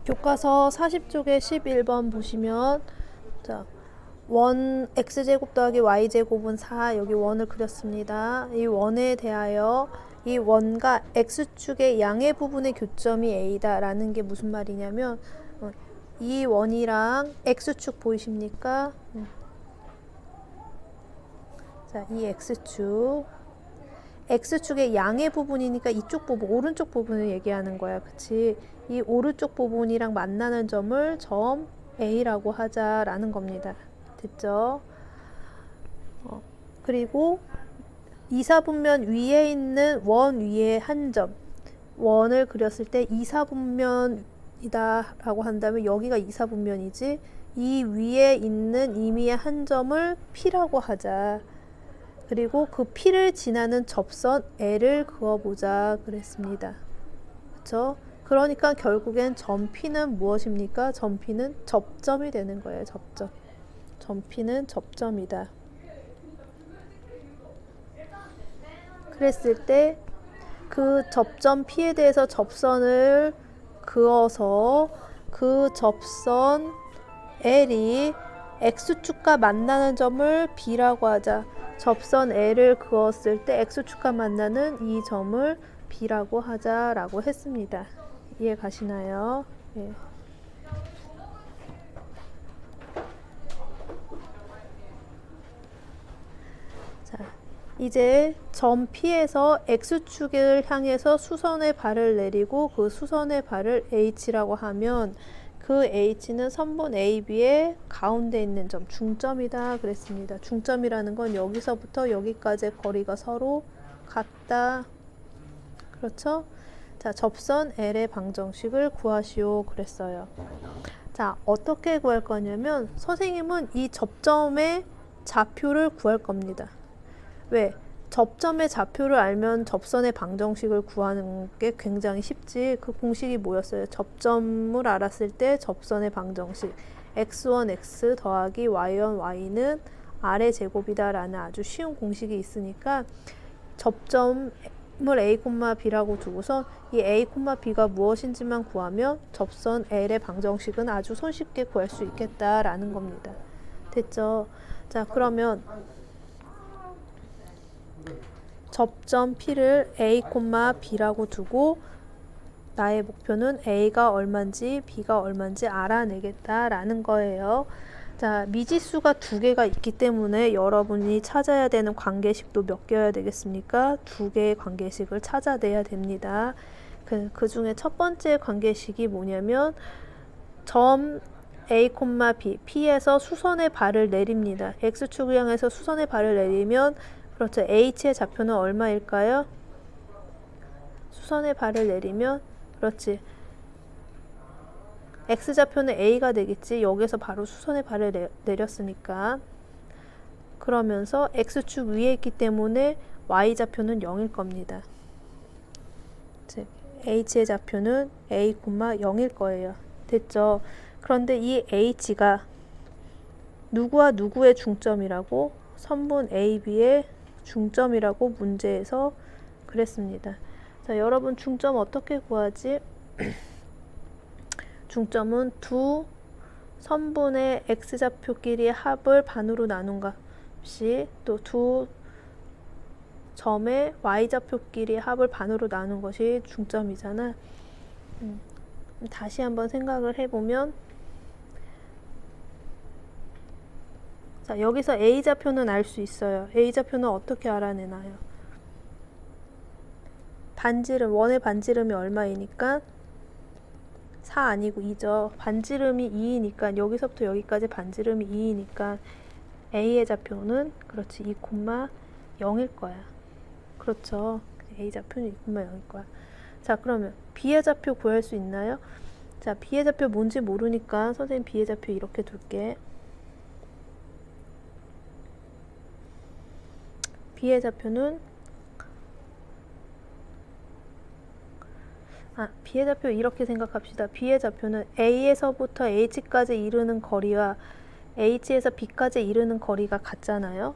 교과서 40쪽에 11번 보시면 자, 원 x제곱 더하기 y제곱은 4 여기 원을 그렸습니다. 이 원에 대하여 이 원과 x축의 양의 부분의 교점이 a다 라는 게 무슨 말이냐면 이 원이랑 x축 보이십니까? 자, 이 x축의 양의 부분이니까 이쪽 부분, 오른쪽 부분을 얘기하는 거야. 그치? 이 오른쪽 부분이랑 만나는 점을 점 A라고 하자라는 겁니다. 됐죠? 그리고 이사분면 위에 있는 원 위에 한 점, 원을 그렸을 때 이사분면이다 라고 한다면 여기가 이사분면이지, 이 위에 있는 임의의 한 점을 P라고 하자. 그리고 그 P를 지나는 접선 L을 그어보자 그랬습니다. 그렇죠? 그러니까 결국엔 점 P는 무엇입니까? 점 P는 접점이 되는 거예요. 접점. 점 P는 접점이다. 그랬을 때 그 접점 P에 대해서 접선을 그어서 그 접선 L이 X축과 만나는 점을 B라고 하자. 접선 L을 그었을 때 X축과 만나는 이 점을 B라고 하자라고 했습니다. 이해 가시나요? 예. 자, 이제 점 P에서 X축을 향해서 수선의 발을 내리고 그 수선의 발을 H라고 하면 그 H는 선분 AB의 가운데 있는 점, 중점이다 그랬습니다. 중점이라는 건 여기서부터 여기까지의 거리가 서로 같다. 그렇죠? 자, 접선 L의 방정식을 구하시오 그랬어요. 자, 어떻게 구할 거냐면 선생님은 이 접점의 좌표를 구할 겁니다. 왜? 접점의 좌표를 알면 접선의 방정식을 구하는 게 굉장히 쉽지. 그 공식이 뭐였어요? 접점을 알았을 때 접선의 방정식 x1 x 더하기 y1 y는 r의 제곱이다 라는 아주 쉬운 공식이 있으니까 접점을 a, b라고 두고서 이 a, b가 무엇인지만 구하면 접선 L의 방정식은 아주 손쉽게 구할 수 있겠다라는 겁니다. 됐죠? 자, 그러면 접점 P를 a, b라고 두고 나의 목표는 a가 얼마인지 b가 얼마인지 알아내겠다라는 거예요. 자, 미지수가 두 개가 있기 때문에 여러분이 찾아야 되는 관계식도 몇 개여야 되겠습니까? 두 개의 관계식을 찾아내야 됩니다. 그 중에 첫 번째 관계식이 뭐냐면 점 a, b, p에서 수선의 발을 내립니다. x축을 향해서 수선의 발을 내리면 그렇죠. h의 좌표는 얼마일까요? 수선의 발을 내리면 그렇지. x좌표는 a가 되겠지. 여기서 바로 수선의 발을 내렸으니까. 그러면서 x축 위에 있기 때문에 y좌표는 0일 겁니다. 즉 h의 좌표는 a, 0일 거예요. 됐죠? 그런데 이 h가 누구와 누구의 중점이라고? 선분 AB의 중점이라고 문제에서 그랬습니다. 자, 여러분 중점 어떻게 구하지? 중점은 두 선분의 x좌표끼리의 합을 반으로 나눈 값이 또 두 점의 y좌표끼리의 합을 반으로 나눈 것이 중점이잖아. 다시 한번 생각을 해보면 자, 여기서 a좌표는 알 수 있어요. a좌표는 어떻게 알아내나요? 반지름, 원의 반지름이 얼마이니까? 4 아니고 2죠. 반지름이 2이니까 여기서부터 여기까지 반지름이 2이니까 a의 좌표는 그렇지 2, 0일 거야. 그렇죠. a 좌표는 2, 0일 거야. 자, 그러면 b의 좌표 구할 수 있나요? 자, b의 좌표 뭔지 모르니까 선생님 b의 좌표 이렇게 둘게. b의 좌표는 b의 좌표 이렇게 생각합시다. b의 좌표는 a에서부터 h까지 이르는 거리와 h에서 b까지 이르는 거리가 같잖아요.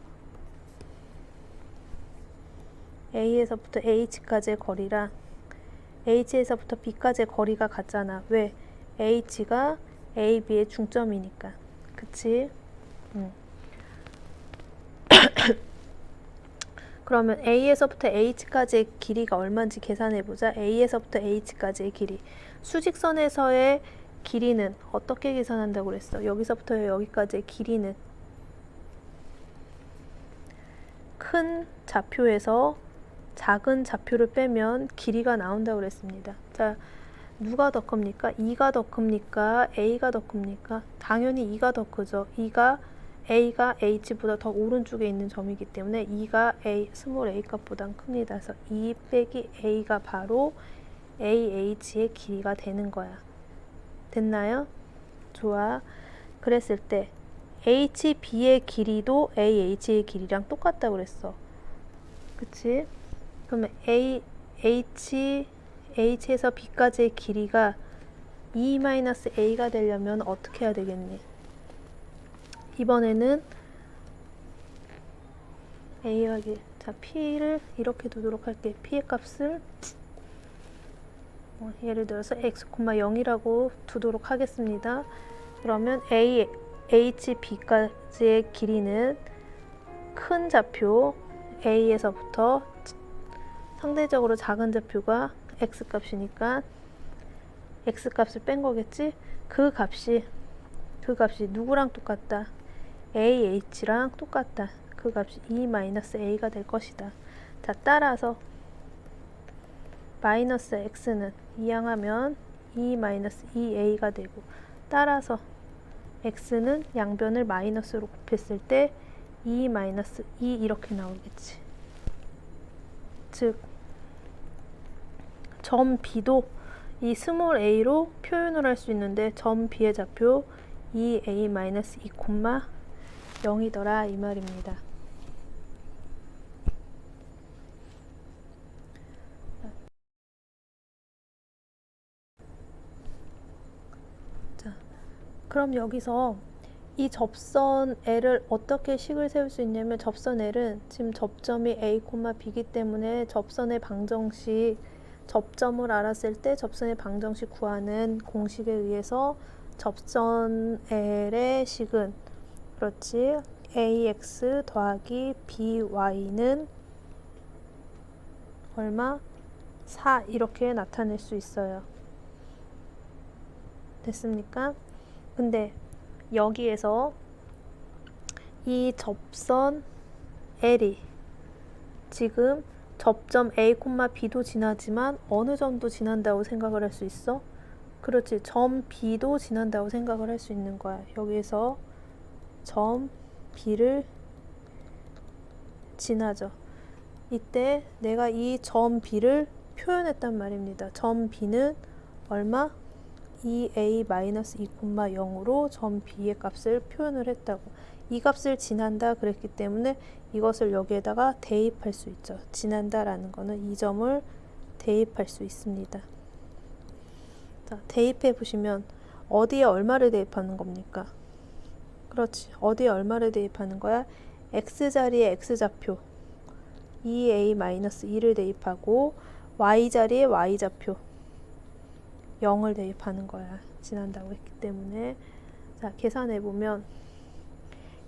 a에서부터 h까지의 거리랑 h에서부터 b까지의 거리가 같잖아. 왜? h가 a, b의 중점이니까. 그치? 그러면 a에서부터 h까지의 길이가 얼마인지 계산해보자. a에서부터 h까지의 길이. 수직선에서의 길이는 어떻게 계산한다고 그랬어? 여기서부터 여기까지의 길이는 큰 좌표에서 작은 좌표를 빼면 길이가 나온다고 그랬습니다. 자, 누가 더 큽니까? 2가 더 큽니까? A가 더 큽니까? 당연히 2가 더 크죠. A가 H보다 더 오른쪽에 있는 점이기 때문에 2가 스몰 a 값보다 큽니다. 그래서 2 빼기 A가 바로 AH의 길이가 되는 거야. 됐나요? 좋아. 그랬을 때 HB의 길이도 AH의 길이랑 똑같다고 그랬어. 그치? 그러면 H에서 B까지의 길이가 2-A가 되려면 어떻게 해야 되겠니? 이번에는 A와 자, P를 이렇게 두도록 할게. P의 값을 예를 들어서 x, 0이라고 두도록 하겠습니다. 그러면 HB까지의 길이는 큰 좌표 A에서부터 상대적으로 작은 좌표가 X값이니까 X값을 뺀 거겠지? 그 값이 누구랑 똑같다? AH랑 똑같다. 그 값이 2-A가 될 것이다. 자, 따라서 마이너스 X는 이항하면 2-2A가 되고, 따라서 X는 양변을 마이너스로 곱했을 때 2-2 이렇게 나오겠지. 즉, 점 B도 이 스몰 a로 표현을 할 수 있는데 점 B의 좌표 2a-2,0이더라 이 말입니다. 자, 그럼 여기서 이 접선 L을 어떻게 식을 세울 수 있냐면, 접선 L은 지금 접점이 A, B이기 때문에 접선의 방정식, 접점을 알았을 때 접선의 방정식 구하는 공식에 의해서 접선 L의 식은, 그렇지, AX 더하기 BY는 얼마? 4 이렇게 나타낼 수 있어요. 됐습니까? 근데 여기에서 이 접선 L이 지금 접점 A, B도 지나지만 어느 점도 지난다고 생각을 할 수 있어? 그렇지, 점 B도 지난다고 생각을 할 수 있는 거야. 여기에서 점 B를 지나죠. 이때 내가 이 점 B를 표현했단 말입니다. 점 B는 얼마? 2a-2,0으로 점 B의 값을 표현을 했다고. 이 값을 지난다 그랬기 때문에 이것을 여기에다가 대입할 수 있죠. 지난다라는 거는 이 점을 대입할 수 있습니다. 자, 대입해 보시면 어디에 얼마를 대입하는 겁니까? 그렇지, 어디에 얼마를 대입하는 거야? x자리에 x좌표 2a-2를 대입하고 y자리에 y좌표 0을 대입하는 거야. 지난다고 했기 때문에. 자, 계산해보면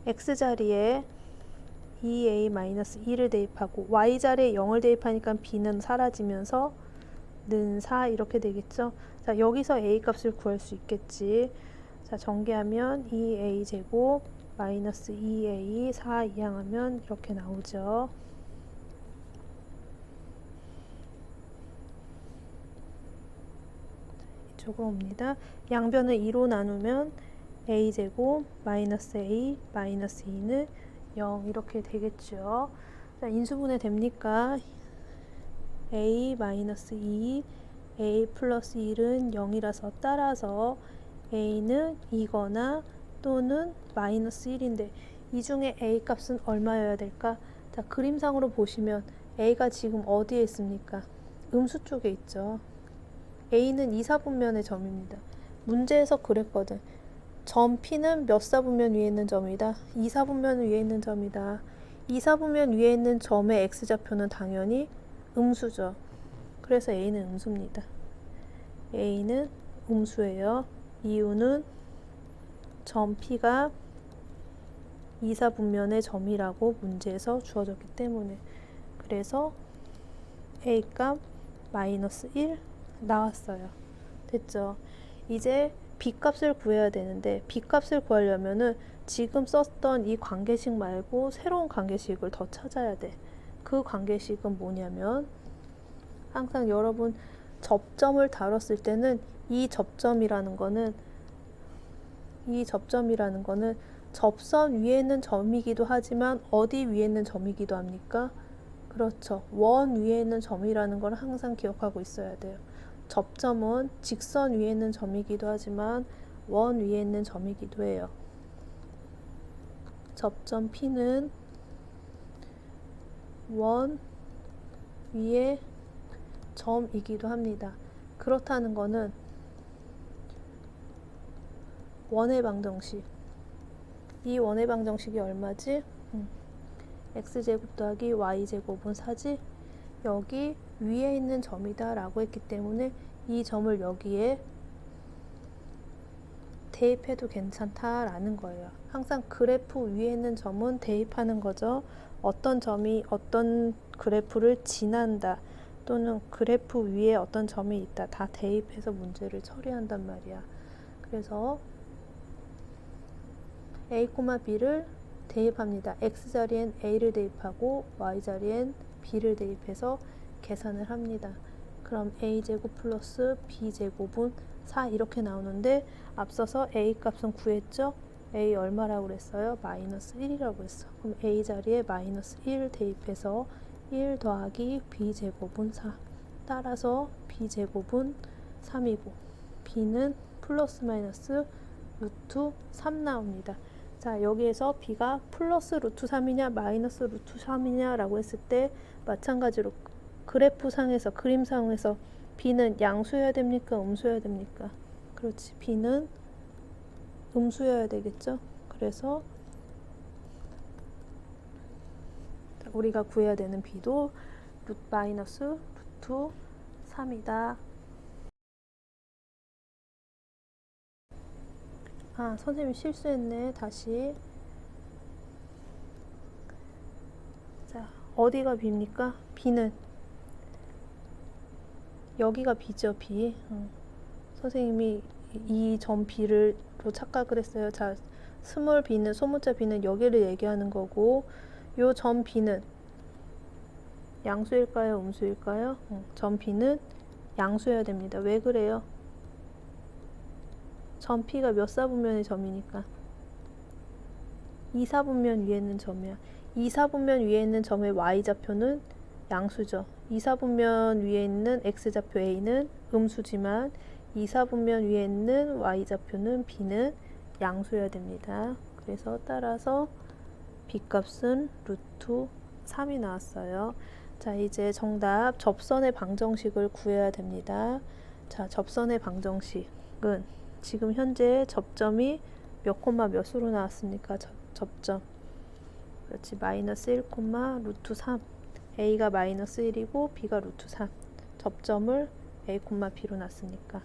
x자리에 2a-2를 대입하고 y자리에 0을 대입하니까 b는 사라지면서 는 4 이렇게 되겠죠. 자, 여기서 a 값을 구할 수 있겠지. 자, 전개하면 2a 제곱 마이너스 2a 4 이항하면 이렇게 나오죠. 이쪽으로 옵니다. 양변을 2로 나누면 a제곱 마이너스 a 마이너스 2는 0 이렇게 되겠죠. 자, 인수분해 됩니까? a 마이너스 2 a 플러스 1은 0이라서 따라서 a는 2거나 또는 마이너스 1인데 이 중에 a 값은 얼마여야 될까? 자, 그림상으로 보시면 a가 지금 어디에 있습니까? 음수 쪽에 있죠. A는 2사분면의 점입니다. 문제에서 그랬거든. 점 P는 몇 사분면 위에 있는 점이다? 2사분면 위에 있는 점이다. 2사분면 위에 있는 점의 X좌표는 당연히 음수죠. 그래서 A는 음수입니다. A는 음수예요. 이유는 점 P가 2사분면의 점이라고 문제에서 주어졌기 때문에. 그래서 A 값 마이너스 1 나왔어요. 됐죠? 이제 B 값을 구해야 되는데 B 값을 구하려면은 지금 썼던 이 관계식 말고 새로운 관계식을 더 찾아야 돼. 그 관계식은 뭐냐면 항상 여러분 접점을 다뤘을 때는 이 접점이라는 거는 접선 위에 있는 점이기도 하지만 어디 위에 있는 점이기도 합니까? 그렇죠. 원 위에 있는 점이라는 걸 항상 기억하고 있어야 돼요. 접점은 직선 위에 있는 점이기도 하지만 원 위에 있는 점이기도 해요. 접점 P는 원 위에 점이기도 합니다. 그렇다는 거는 원의 방정식, 이 원의 방정식이 얼마지? x제곱 더하기 y제곱은 4지? 여기 위에 있는 점이다 라고 했기 때문에 이 점을 여기에 대입해도 괜찮다라는 거예요. 항상 그래프 위에 있는 점은 대입하는 거죠. 어떤 점이 어떤 그래프를 지난다 또는 그래프 위에 어떤 점이 있다 다 대입해서 문제를 처리한단 말이야. 그래서 A, B를 대입합니다. X자리엔 A를 대입하고 Y자리엔 B를 대입해서 계산을 합니다. 그럼 A제곱 플러스 B제곱은 4 이렇게 나오는데 앞서서 A 값은 구했죠? A 얼마라고 그랬어요? 마이너스 1이라고 했어. 그럼 A 자리에 마이너스 1 대입해서 1 더하기 B제곱은 4. 따라서 B제곱은 3이고 B는 플러스 마이너스 루트 3 나옵니다. 자, 여기에서 B가 플러스 루트 3이냐 마이너스 루트 3이냐 라고 했을 때 마찬가지로 그래프상에서 그림상에서 B는 양수여야 됩니까? 음수여야 됩니까? 그렇지. B는 음수여야 되겠죠? 그래서 우리가 구해야 되는 B도 마이너스 루트 3이다. 아, 선생님이 실수했네. 다시. 자, 어디가 B입니까? B는 여기가 B죠, B. 선생님이 이 점 B를 착각을 했어요. 자, 스몰 B는, 소문자 B는 여기를 얘기하는 거고, 요 점 B는 양수일까요? 음수일까요? 점 B는 양수여야 됩니다. 왜 그래요? 점 P가 몇 사분면의 점이니까 2사분면 위에 있는 점이야. 2사분면 위에 있는 점의 Y좌표는 양수죠. 2사분면 위에 있는 X좌표 A는 음수지만 2사분면 위에 있는 Y좌표는 B는 양수여야 됩니다. 그래서 따라서 B값은 루트 3이 나왔어요. 자, 이제 정답 접선의 방정식을 구해야 됩니다. 자, 접선의 방정식은 지금 현재 접점이 몇 콤마 몇으로 나왔습니까? 접점. 그렇지. 마이너스 1, 루트 3. A가 마이너스 1이고 B가 루트 3. 접점을 A, B로 놨으니까.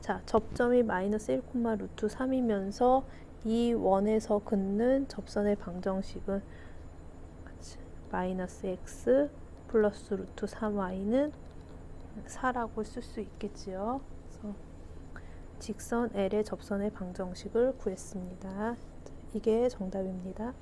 자, 접점이 마이너스 1, 루트 3이면서 이 원에서 긋는 접선의 방정식은 마이너스 x 플러스 루트 3y는 4라고 쓸 수 있겠지요. 그래서 직선 L의 접선의 방정식을 구했습니다. 이게 정답입니다.